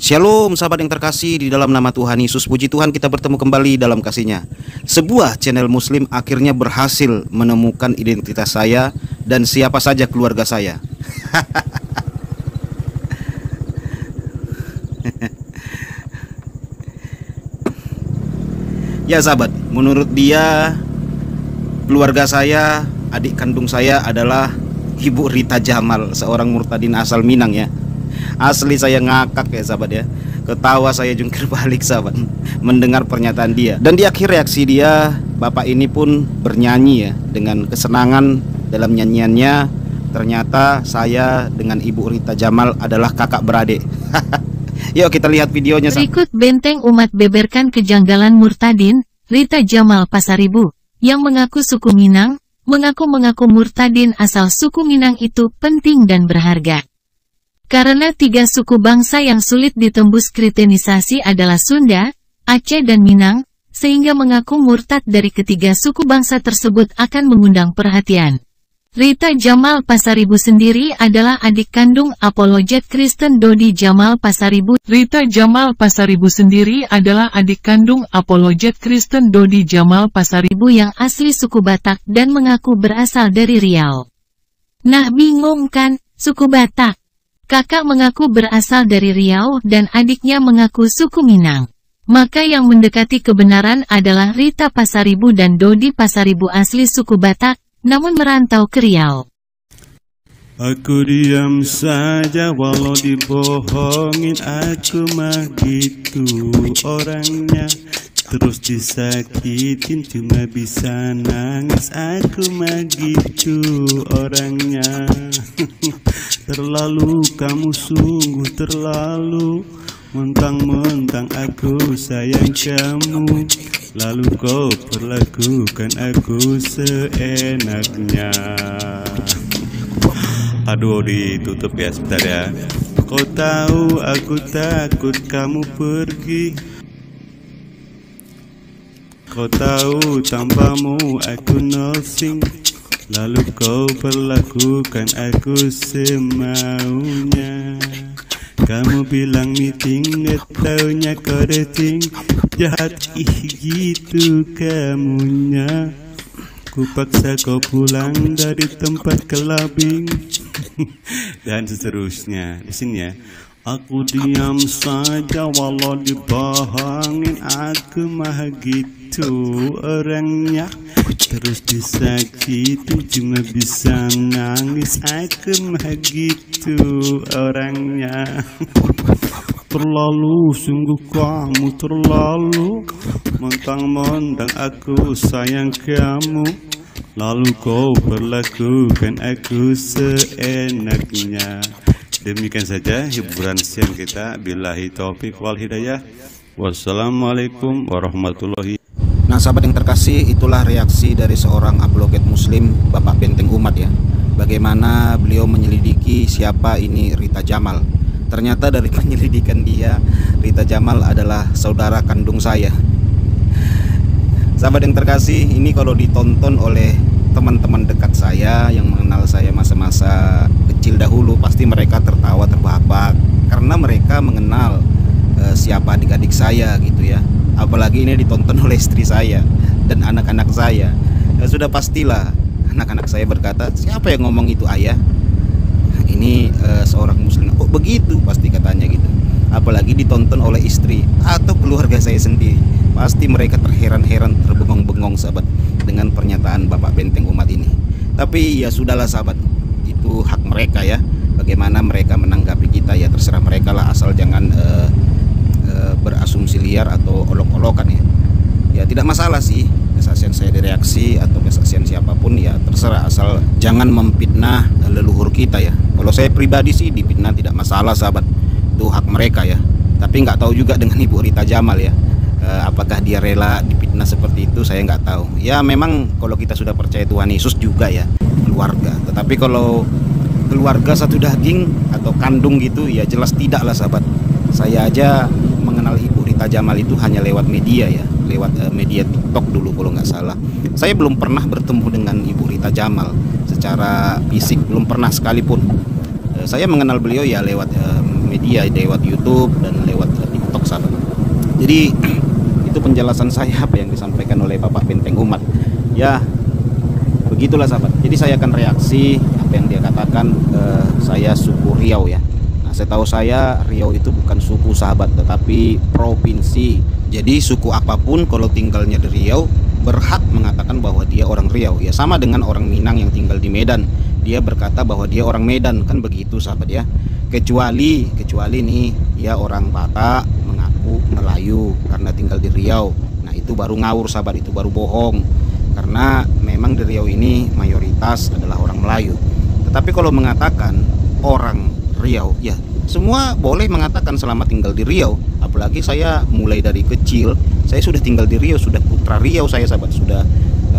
Shalom sahabat yang terkasih di dalam nama Tuhan Yesus. Puji Tuhan kita bertemu kembali dalam kasih-Nya. Sebuah channel muslim akhirnya berhasil menemukan identitas saya dan siapa saja keluarga saya. Ya sahabat, menurut dia keluarga saya, adik kandung saya adalah Ibu Rita Jamal, seorang murtadin asal Minang ya. Asli saya ngakak ya sahabat ya. Ketawa saya jungkir balik sahabat mendengar pernyataan dia. Dan di akhir reaksi dia, bapak ini pun bernyanyi ya, dengan kesenangan dalam nyanyiannya. Ternyata saya dengan Ibu Rita Jamal adalah kakak beradik. Yuk kita lihat videonya. Berikut benteng umat beberkan kejanggalan murtadin Rita Jamal Pasaribu yang mengaku suku Minang. Mengaku murtadin asal suku Minang itu penting dan berharga. Karena tiga suku bangsa yang sulit ditembus kritenisasi adalah Sunda, Aceh dan Minang, sehingga mengaku murtad dari ketiga suku bangsa tersebut akan mengundang perhatian. Rita Jamal Pasaribu sendiri adalah adik kandung apologet Kristen Dodi Jamal Pasaribu. Rita Jamal Pasaribu sendiri adalah adik kandung apologet Kristen Dodi Jamal Pasaribu yang asli suku Batak dan mengaku berasal dari Riau. Nah bingung kan, suku Batak? Kakak mengaku berasal dari Riau dan adiknya mengaku suku Minang. Maka yang mendekati kebenaran adalah Rita Pasaribu dan Dodi Pasaribu asli suku Batak, namun merantau ke Riau. Aku diam saja walau dibohongin, aku mah gitu orangnya. Terus disakitin cuma bisa nangis, aku mah gitu orangnya. Terlalu kamu sungguh terlalu, mentang-mentang aku sayang kamu, lalu kau perlakukan aku seenaknya. Aduh ditutup ya sebentar ya. Kau tahu aku takut kamu pergi, kau tahu tanpamu aku nothing, lalu kau perlakukan aku semaunya. Kamu bilang meeting, taunya kau dating, jahat gitu kamunya. Ku paksa kau pulang dari tempat kelabing. Dan seterusnya. Di sini ya. Aku diam saja walau dibohongin, aku mah gitu orangnya. Terus disakitin cuma bisa nangis, aku mah gitu orangnya. Terlalu sungguh kamu terlalu, mentang-mentang aku sayang kamu, lalu kau perlakukan aku seenaknya. Demikian saja hiburan siang kita. Billahi taufik wal hidayah. Wassalamualaikum warahmatullahi. Nah sahabat yang terkasih, itulah reaksi dari seorang apologet muslim, Bapak Benteng Umat ya. Bagaimana beliau menyelidiki siapa ini Rita Jamal. Ternyata dari penyelidikan dia, Rita Jamal adalah saudara kandung saya. Sahabat yang terkasih, ini kalau ditonton oleh teman-teman dekat saya yang mengenal saya masa-masa kecil dahulu, pasti mereka tertawa terbahak-bahak karena mereka mengenal siapa adik-adik saya gitu ya. Apalagi ini ditonton oleh istri saya dan anak-anak saya. Sudah pastilah anak-anak saya berkata, siapa yang ngomong itu ayah? Ini seorang muslim. Oh begitu pasti katanya gitu. Apalagi ditonton oleh istri atau keluarga saya sendiri, pasti mereka terheran-heran, terbengong-bengong sahabat dengan pernyataan Bapak Benteng Umat ini. Tapi ya sudahlah sahabat, itu hak mereka ya. Bagaimana mereka menanggapi kita ya terserah mereka lah, asal jangan berasumsi liar atau olok-olokan ya. Ya tidak masalah sih kesaksian saya direaksi atau kesaksian siapapun ya terserah, asal jangan memfitnah leluhur kita ya. Kalau saya pribadi sih difitnah tidak masalah sahabat, itu hak mereka ya. Tapi nggak tahu juga dengan Ibu Rita Jamal ya. Apakah dia rela difitnah seperti itu, saya nggak tahu. Ya memang kalau kita sudah percaya Tuhan Yesus juga ya keluarga. Tetapi kalau keluarga satu daging atau kandung gitu ya jelas tidak lah sahabat. Saya aja mengenal Ibu Rita Jamal itu hanya lewat media ya, lewat media TikTok dulu kalau nggak salah. Saya belum pernah bertemu dengan Ibu Rita Jamal secara fisik, belum pernah sekalipun. Saya mengenal beliau ya lewat media, lewat YouTube dan lewat Jadi itu penjelasan saya apa yang disampaikan oleh Bapak Benteng Umat. Ya, begitulah sahabat. Jadi saya akan reaksi apa yang dia katakan. Saya suku Riau ya. Nah, setahu saya Riau itu bukan suku sahabat, tetapi provinsi. Jadi suku apapun kalau tinggalnya di Riau berhak mengatakan bahwa dia orang Riau. Ya sama dengan orang Minang yang tinggal di Medan, dia berkata bahwa dia orang Medan, kan begitu sahabat ya. Kecuali nih ya orang Batak mengaku Melayu karena tinggal di Riau. Nah itu baru ngawur sahabat, itu baru bohong. Karena memang di Riau ini mayoritas adalah orang Melayu. Tetapi kalau mengatakan orang Riau, ya semua boleh mengatakan selama tinggal di Riau. Apalagi saya mulai dari kecil, saya sudah tinggal di Riau, sudah putra Riau saya sahabat, sudah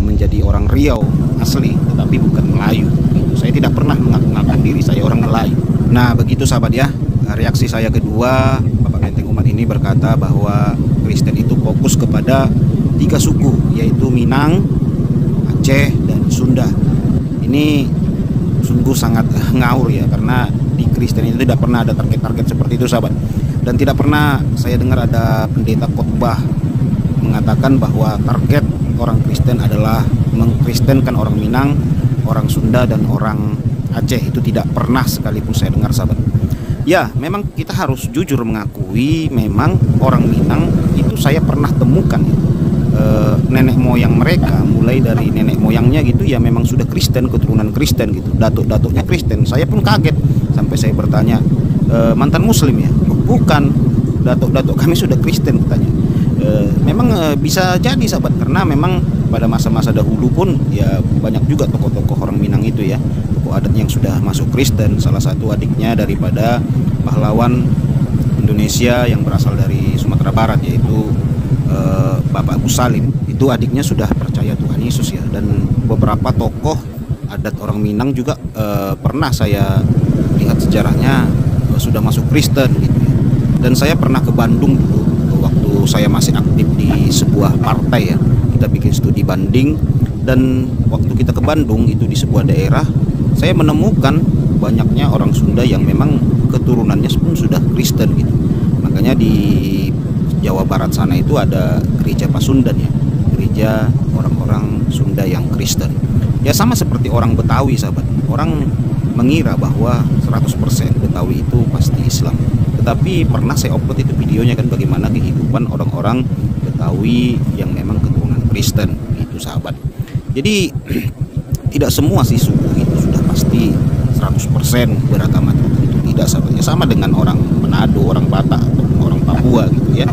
menjadi orang Riau asli, tetapi bukan Melayu. Saya tidak pernah mengaku diri saya orang Melayu. Nah begitu sahabat ya. Reaksi saya kedua, Bapak Benteng Umat ini berkata bahwa Kristen itu fokus kepada 3 suku, yaitu Minang, Aceh, dan Sunda. Ini sungguh sangat ngawur ya, karena di Kristen itu tidak pernah ada target-target seperti itu sahabat. Dan tidak pernah saya dengar ada pendeta khotbah mengatakan bahwa target orang Kristen adalah mengkristenkan orang Minang, orang Sunda, dan orang Aceh. Itu tidak pernah sekalipun saya dengar sahabat. Ya memang kita harus jujur mengakui, memang orang Minang itu saya pernah temukan ya. Nenek moyang mereka, mulai dari nenek moyangnya gitu ya memang sudah Kristen, keturunan Kristen gitu, datuk-datuknya Kristen. Saya pun kaget sampai saya bertanya, mantan Muslim ya? Bukan, datuk-datuk kami sudah Kristen katanya. Memang bisa jadi sahabat, karena memang pada masa-masa dahulu pun ya banyak juga tokoh-tokoh orang Minang itu ya, tokoh adat yang sudah masuk Kristen. Salah satu adiknya daripada pahlawan Indonesia yang berasal dari Sumatera Barat, yaitu Bapak Agus Salim. Itu adiknya sudah percaya Tuhan Yesus ya. Dan beberapa tokoh adat orang Minang juga pernah saya lihat sejarahnya sudah masuk Kristen gitu ya. Dan saya pernah ke Bandung dulu waktu saya masih aktif di sebuah partai ya. Kita bikin studi banding, dan waktu kita ke Bandung itu di sebuah daerah, saya menemukan banyaknya orang Sunda yang memang keturunannya pun sudah Kristen gitu. Makanya di Jawa Barat sana itu ada gereja Pasundan ya, gereja orang-orang Sunda yang Kristen. Ya sama seperti orang Betawi sahabat. Orang mengira bahwa 100% Betawi itu pasti Islam. Tetapi pernah saya upload itu videonya kan, bagaimana kehidupan orang-orang Betawi yang memang keturunan Kristen itu sahabat. Jadi tidak semua sih suku itu sudah pasti 100% beragama tertentu, tidak sahabat. Ya sama dengan orang Manado, orang Batak, ataupun orang Papua gitu ya.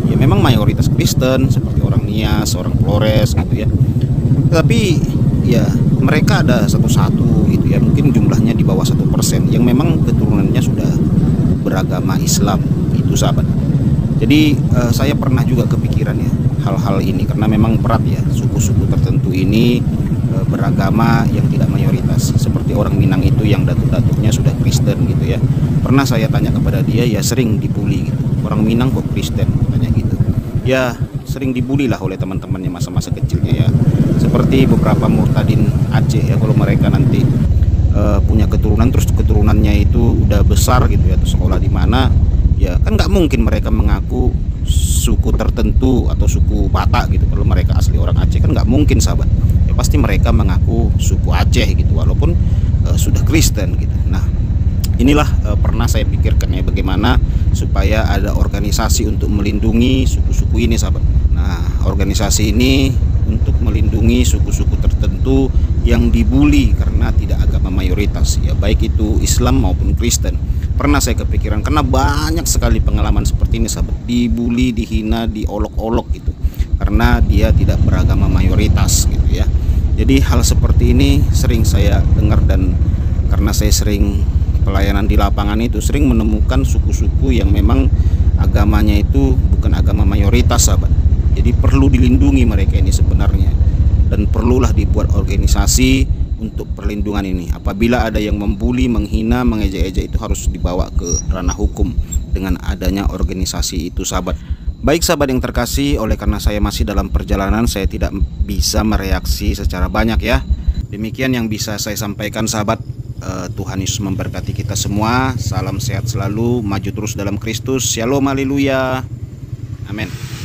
Ya memang mayoritas Kristen seperti orang Nias, orang Flores gitu ya. Tapi ya mereka ada satu-satu gitu ya, mungkin jumlahnya di bawah 1% yang memang keturunannya sudah beragama Islam itu sahabat. Jadi saya pernah juga kepikiran ya hal-hal ini, karena memang berat ya suku-suku tertentu ini beragama yang tidak mayoritas, seperti orang Minang itu yang datuk-datuknya sudah Kristen gitu ya. Pernah saya tanya kepada dia, ya sering dibully gitu, orang Minang kok Kristen katanya gitu. Ya sering dibully lah oleh teman-temannya masa-masa kecilnya ya, seperti beberapa murtadin Aceh ya. Kalau mereka nanti punya keturunan, terus keturunannya itu udah besar gitu ya, terus sekolah di mana, ya kan nggak mungkin mereka mengaku suku tertentu atau suku Batak gitu. Kalau mereka asli orang Aceh kan nggak mungkin sahabat, ya pasti mereka mengaku suku Aceh gitu, walaupun sudah Kristen gitu. Nah inilah pernah saya pikirkan ya, bagaimana supaya ada organisasi untuk melindungi suku-suku ini sahabat. Nah organisasi ini untuk melindungi suku-suku tertentu yang dibully karena tidak agama mayoritas ya, baik itu Islam maupun Kristen. Pernah saya kepikiran, karena banyak sekali pengalaman seperti ini sahabat, dibully, dihina, diolok-olok gitu karena dia tidak beragama mayoritas gitu ya. Jadi hal seperti ini sering saya dengar, dan karena saya sering pelayanan di lapangan itu sering menemukan suku-suku yang memang agamanya itu bukan agama mayoritas sahabat. Jadi perlu dilindungi mereka ini sebenarnya, dan perlulah dibuat organisasi untuk perlindungan ini. Apabila ada yang membuli, menghina, mengejek-ejek, itu harus dibawa ke ranah hukum dengan adanya organisasi itu sahabat. Baik sahabat yang terkasih, oleh karena saya masih dalam perjalanan, saya tidak bisa mereaksi secara banyak ya. Demikian yang bisa saya sampaikan sahabat. Tuhan Yesus memberkati kita semua. Salam sehat selalu, maju terus dalam Kristus. Shalom, haleluya. Amin.